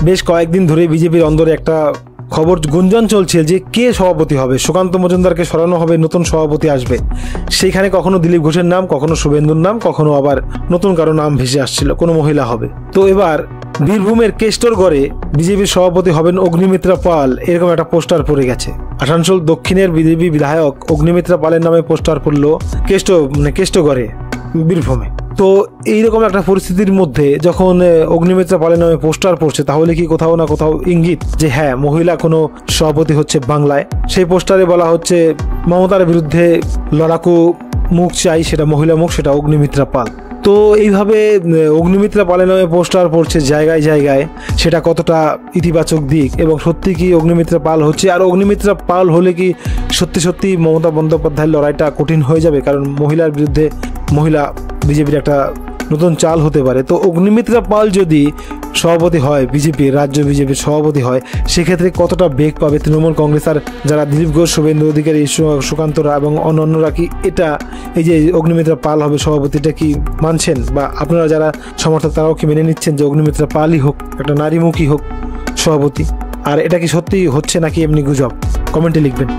বেশ কয়েকদিন ধরে বিজেপির অন্দরে একটা খবর গুঞ্জন চলছে যে কে সভাপতি হবে। সুকান্ত মজুমদারকে সরানো হবে, নতুন সভাপতি আসবে। সেইখানে কখনো দিলীপ ঘোষের নাম, কখনো শুভেন্দুর নাম, কখনো আবার নতুন কারো নাম ভেসে আসছিল, কোনো মহিলা হবে। তো এবার বীরভূমের কেষ্টরগড়ে বিজেপির সভাপতি হবেন অগ্নিমিত্রা পাল, এরকম একটা পোস্টার পড়ে গেছে। আসানসোল দক্ষিণের বিজেপি বিধায়ক অগ্নিমিত্রা পালের নামে পোস্টার পড়ল কেষ্টগড়ে, বীরভূমে। তো এইরকম একটা পরিস্থিতির মধ্যে যখন অগ্নিমিত্রা পালের নামে পোস্টার পড়ছে, তাহলে কি কোথাও না কোথাও ইঙ্গিত যে হ্যাঁ, মহিলা কোনো সভাপতি হচ্ছে বাংলায়। সেই পোস্টারে বলা হচ্ছে মমতার বিরুদ্ধে লড়াকু মুখ চাই, সেটা মহিলা মুখ, সেটা অগ্নিমিত্রা পাল। তো এইভাবে অগ্নিমিত্রা পালের নামে পোস্টার পড়ছে জায়গায় জায়গায়, সেটা কতটা ইতিবাচক দিক, এবং সত্যি কি অগ্নিমিত্রা পাল হচ্ছে? আর অগ্নিমিত্রা পাল হলে কি সত্যি সত্যি মমতা বন্দ্যোপাধ্যায়ের লড়াইটা কঠিন হয়ে যাবে? কারণ মহিলার বিরুদ্ধে মহিলা বিজেপির একটা নতুন চাল হতে পারে। তো অগ্নিমিত্রা পাল যদি সভাপতি হয়, বিজেপির রাজ্য বিজেপির সভাপতি হয়, সেক্ষেত্রে কতটা বেগ পাবে তৃণমূল কংগ্রেস? আর যারা দিলীপ ঘোষ, শুভেন্দু অধিকারী, সুকান্তরা এবং অন্যান্যরা কি এটা, এই যে অগ্নিমিত্রা পাল হবে সভাপতিটা, কি মানছেন? বা আপনারা যারা সমর্থক তারাও কি মেনে নিচ্ছেন যে অগ্নিমিত্রা পালই হোক, একটা নারীমুখী হোক সভাপতি? আর এটা কি সত্যি হচ্ছে নাকি এমনি গুজব? কমেন্টে লিখবেন।